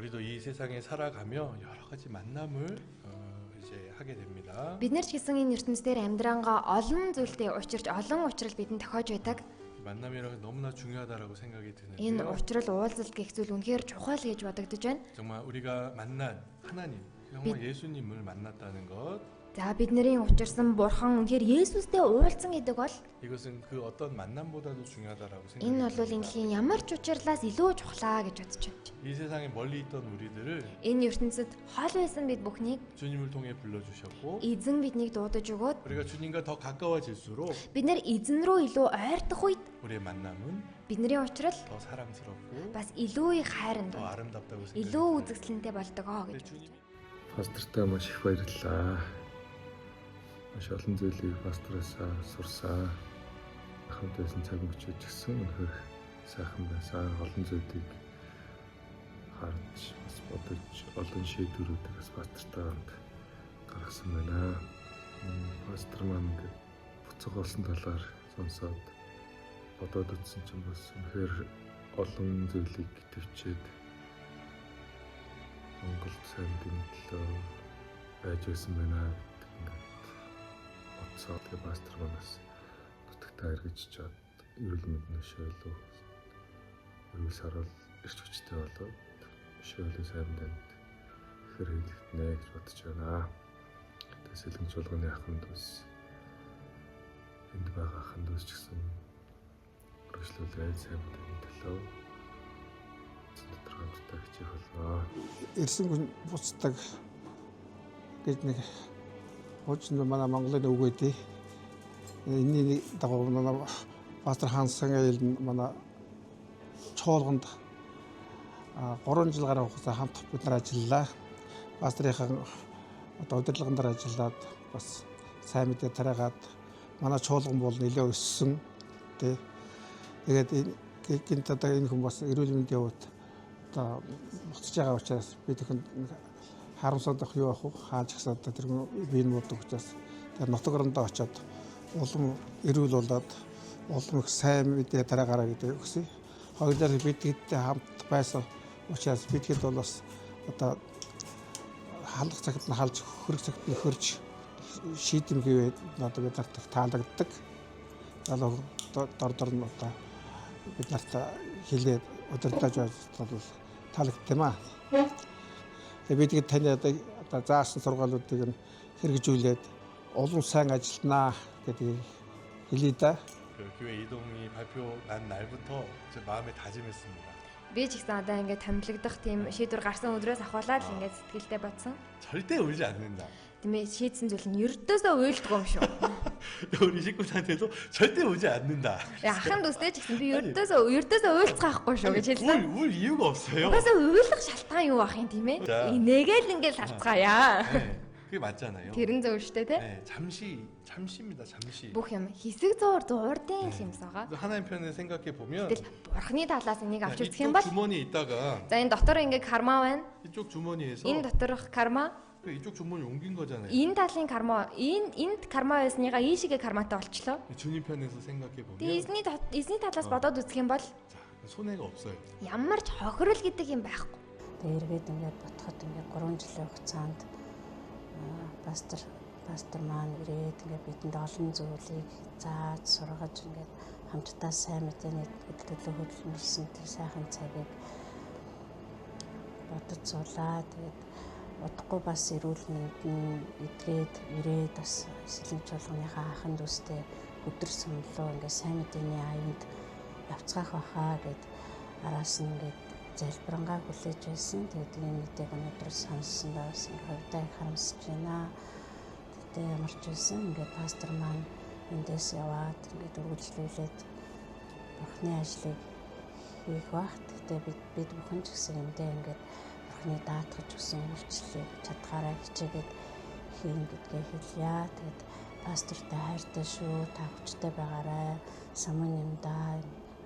우리도 이 세상에 살아가며 여러 가지 만남을 이제 하게 됩니다. Бид нар ч гэсэн энэ ертөнцийн амьдрангаа олон зүйлтэй учирч олон учрал бидэнд тохиож байдаг. 만남이라는 게 너무나 중요하다라고 생각이 Энэ 드는데요. учрал уулзалт гэх зүйл үнэхээр чухал гэж бодогдож байна. 정말 우리가 만난 하나님, 정말 예수님을 만났다는 것, За бидний учирсан бурхан үнэхээр Есүстэй уулзсан гэдэг бол 이것은 그 어떤 만남보다도 중요하다라고 생각이 энэ бол 듭니다. энэхийн ямар ч учирлаас илүү чухлаа гэж бодож байна. 이 세상에 멀리 있던 우리들을 Энэ ертөнцид хол байсан бид бүхнийг 주님을 통해 불러주셨고 эзэн биднийг дуудаж өгөөд 우리가 주님과 더 가까워질수록 бид нар эзэн рүү илүү ойртох үед 우리의 만남은 бидний учрал 더 사랑스럽고 бас илүү их хайранд 더 아름답다고 생각이 илүү 듭니다. үзэсгэлэнтэй болдгоо 근데 гэж. 주님이 Пастортай маш их баярлалаа. Маш олон зүйлийг пастороосаа сурсаа. Хамт байсан цаг мөчид гэсэн үнэхээр сайхан байсан. Олон зүйлийг харж бас бодож олон шийдвэрүүдийг бас пастортай хамт гаргасан байна. Пастор маань ингээд буцаг болсон талаар сонсоод бодоод үзсэн чинь бас үнэхээр олон зүйлийг төвчээд Монголд сайн гинтлөө байж байсан байна гэдэг ингээд бодсоо. Тэгээ пастор манаас нутагтаа эргэж чад эрүүл мэндийн шойлоо эрүүл сарал ирч хүчтэй болоод шойлоо сайн мэнд хэрэглэнэ гэж бодож байна. Тэгээ сэлгэн чуулганы ахын дүүс энд байгаа ахын дүүс ч гэсэн өргөжлүүлээ сайн мэндийн төлөө тодорхойлолтой хичээх болно. Ирсэн хүн буцдаг гэж нэг хуучин манай Монголын үг өгдөө. Энэний дагуу манай пастор Хансан аял манай чуулганд 3 жил гаруй хугацаа хамт бид нар ажиллалаа. Пасторынхан одоо удирдлагын дээр ажиллаад бас сайн мэдээ тараагаад манай чуулган бол нэлээд өссөн тий. Тэгээд гинт одоо энэ хүн бас эрүүл мэндийн хувьд одоо буцаж байгаа учраас бид ихэнд харамсагдах юу ах вэ? Хааж гисаа одоо тэр биеийн муудаг учраас тэр нутаг орондоо очиод улам эрүүл болоод улам их сайн мэдээ тараагаараа гэдэг өгсөн. Хоёулаа бид гэдтэй хамт байсан учраас бидгэд бол бас одоо халах цагт нь халж хөрөх цагт нь хөрж шийдэм гэвээ одоо бид нарт таалагддаг. Залуу дор нь одоо бид нарт хэлээд удирдах байж бол таалагдсан юм аа. Тэгээ бид таны одоо заасан сургаалуудыг нь хэрэгжүүлээд улам сайн ажилланаа гэдгийг хэлье да. 그 교회 이동이 발표난 날부터 제 마음에 다짐했습니다. Би ч гэсэн одоо ингээд томилогдох тийм шийдвэр гарсан өдрөөс ахуулаад л ингээд сэтгэлдээ бодсон. 절대 울지 않는다. Тиймээ шийдсэн зүйл нь ердөөсөө уйлдгүй юм шүү. 우리 식구들한테도 절대 울지 않는다. Ахын дүүстэй ч гэсэн би ердөөсөө уйлцгаахгүй шүү гэж хэлсэн. 울 이유가 없어요. Угаасаа уйлах шалтгаан юу ах юм тийм ээ? За. Инээгээл ингээд салцгаая. 네, 그게 맞잖아요. Тэрэн зөв шүү дээ, тэ? 네, 잠시입니다. 잠시. Бүх юм хэсэг зуурдын юмс байгаа. 하나님 편을 생각해 보면 Тэгэл бурхны талаас энийг авч үзэх юм 이쪽 бол 주머니에 있다가 за энэ дотор ингээд карма байна. 이쪽 주머니에서 Энэ доторх карма, 이쪽 주머니 옮긴 거잖아요. энэ талын карма, энд карма байсныгаа ийшээгээ карматай болчлоо. 주님 편에서 생각해 보면 Тэгээ эзний талаас бодоод үзэх юм бол 자, 손해가 없어요. ямар ч хохирол гэдэг юм байхгүй. Тэгээ эргээд ингээд ботход ингээд 3 жилийн хугацаанд пастор маань ирээд ингээд бидэнд олон зүйлийг зааж сургаж ингээд хамтдаа сайн мэдээний төлөө хөдөлмөрсөн тэр сайхан цагийг бодож суулаа. Тэгээд удахгүй бас эрүүл мэндийн эдгээд ирээд бас сэлэнг чуулганыхаа ахын дүүстэй өдөр сумлоо ингээд сайн мэдээний аюунд явцгаах бахаа гэд араас нь ингээд залбирангаа хүлээж байсан. Тэгээд энэ мэдээг өнөөдөр сонссондоо бас ингээд хувьдаа их харамсаж байна. Тэгээд ямар ч байсан ингээд пастор маань эндээс яваад ингээд үргэлжлүүлээд бурхны ажлыг хийх багт. Тэгээд бид бүхэн ч гэсэн эндээ ингээд бурхны даатгаж өгсөн үйлчлэлийг чадхаараа хичээгээд хийн гэдгээ хэлье. Тэгээд пастортай хайртай шүү. Та хүчтэй байгаарай. Самын юмдаа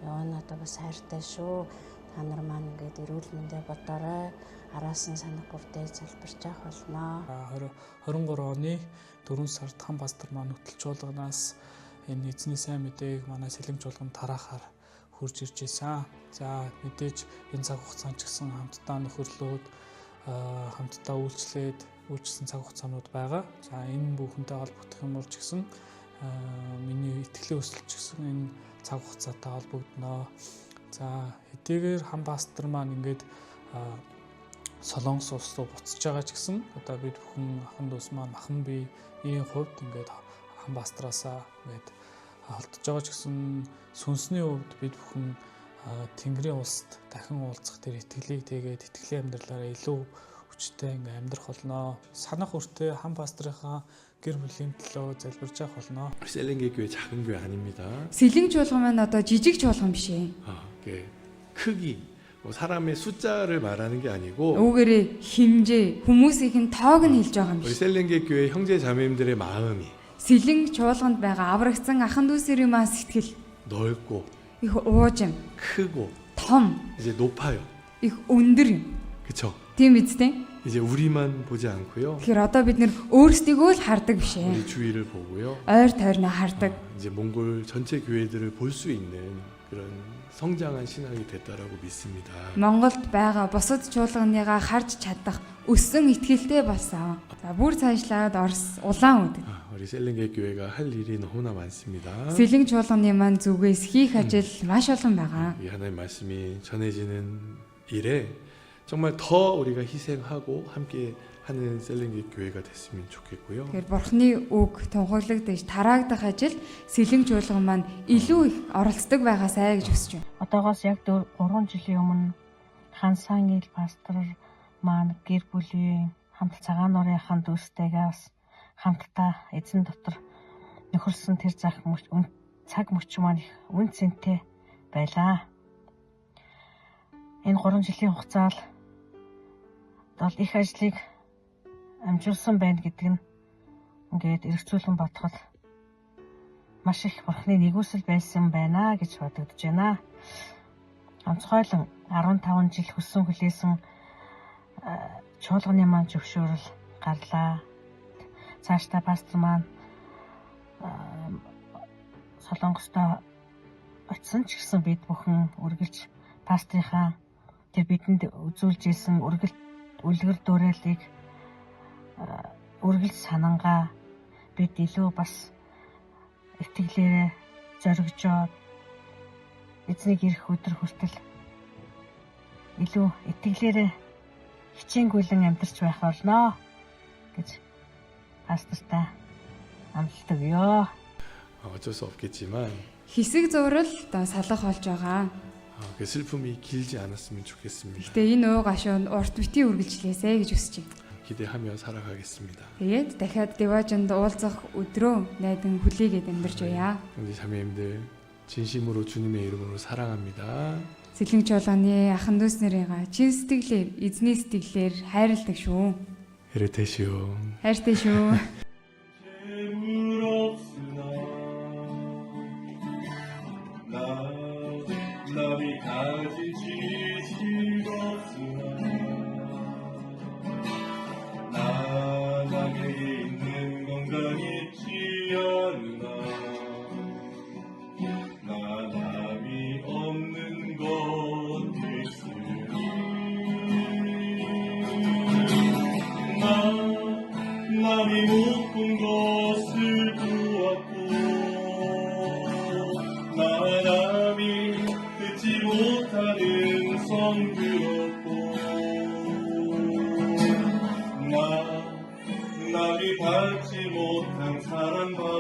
яваанаа бас хайртай шүү. Та нар маань ингээд эрүүл мэндэ бодоорой. Араас нь санах бүртээ залбирч явах болно. 23 оны 4 сард хан пастор маань хөтөл чуулганаас энэ эзний сайн мэдээг манай сэлэм чуулганд тараахаар хурж ирж байсан. За мэдээж энэ цаг хугацаанд ч гэсэн хамтдаа нөхөрлөөд хамтдаа үйлчлсэн цаг хугацаанууд байгаа. За энэ бүхэнтэй холбогдох юмор ч гэсэн миний итгэлийн өсөлт ч гэсэн энэ цаг хугацаатай холбогдно. За хэдийгээр хан пастор маань ингээд Солонгос улс руу буцаж байгаа ч гэсэн одоо бид бүхэн ахын дүүс маань махан биеийн хувьд ингээд хан пастраасаа ингээд холдож байгаа ч гэсэн сүнсний хувьд бид бүхэн Тэнгэрийн улсад дахин уулзах тэр итгэлийг тэгээд итгэлийн амьдралаараа илүү хүчтэй ингээд амьдрах болно. Санах хүртээ хан пастрынхаа гэр бүлийн төлөө залбирч явах болно. 셀링게 교회 작은 교회 아닙니다. Сэлэнг чуулган маань одоо жижиг чуулган биш ээ. 크기, 뭐 사람의 숫자를 말하는 게 아니고 Үүгээрээ хэмжээ, хүмүүсийн тоог нь хэлж байгаа юм 우리 биш. 셀링게 교회 형제 자매님들의 마음이 Сэлэнг чуулганд байгаа аврагдсан ахын дүүсэрийн маань сэтгэл 넓고 их уужим, 크고 том, 이제 높아요. их өндөр юм. 그쵸? Тийм биз дээ? 이제 우리만 보지 않고요. Тэгэхээр одоо бид нэр өөрсдийгөө л хардаг биш ээ. 우리 주위를 보고요. Ойр тойрноо хардаг. 이제 몽골 전체 교회들을 볼 수 있는 그런 성장한 신앙이 됐다라고 믿습니다. Монголд байгаа бусад чуулганыгаа харж чадах өссөн итгэлтэй болсон. За бүр цаашлаад Орос улаан үдэд. 우리 셀링게 교회가 할 일이 너무나 많습니다. Сэлэнг чуулганы маань зүгээс хийх ажил маш олон байгаа. 이 하나님 말씀이 전해지는 일에 정말 더 우리가 희생하고 함께 하는 셀링게 교회가 됐으면 좋겠고요. Тэгэхээр бурхны үг тунхаглагдаж тараагдах ажил сэлэнг чуулган маань илүү их оролцдог байгаасай гэж хүсэж байна. Одоогоос яг 3 жилийн өмнө хан Сангил пастор маань гэр бүлийн хамт цагаан нуурын хан дүүстэйгээ бас хамтдаа эзэн дотор нөхөрсөн тэр цаг мөч маань их үн цэнтэй байлаа. Энэ 3 жилийн хугацаанд бол их ажлыг амжуулсан байна гэдэг нь ингээд эргцүүлэн бодоход маш их бурхны нэгүсэл байсан байна гэж бодогдож байна. Онцгойлон 15 жил хүссэн хүлээсэн чуулганы маань зөвшөөрөл гарлаа. Цаашдаа пастор маань Солонгостоо очисон ч гэсэн бид бүхэн үргэлж пастрынхаа тэр бидэнд үзүүлж исэн үлгэр дуурайлыг үргэлж санангаа бид илүү бас итгэлээрээ зоригжоод эзнийг ирэх өдөр хүртэл илүү итгэлээрээ хичээнгүйлэн амьдарч байх болно гэж пастортай амлалт өгье. 어쩔 수 없겠지만 Хэсэг зурал одоо салах болж байгаа. 그 슬픔이 길지 않았으면 좋겠습니다. Гэтэ энэ уу гашуунд урт бити үргэлжлээсэй гэж хүсэж байна. 기대하며 살아가겠습니다. Тэгээд дахиад Деважинд уулзах өдрөө найдан хүлээгээд амьдарч байя. 우리 자매님들 진심으로 주님의 이름으로 사랑합니다. Сэлэнг чуулганы ахын дүүс нарыгаа чин сэтгэлээр, эзний сэтгэлээр хайрладаг шүү. 헤르테시오. Хайртай шүү. 남이 가지지 즐겁으나 나에게 있는 건강이 있지 않으나 나 남이 없는 것 있으니 남이 못 본 것을 보았고 남이 듣지 못하는 성 들었고 남이 받지 못한 사랑받았고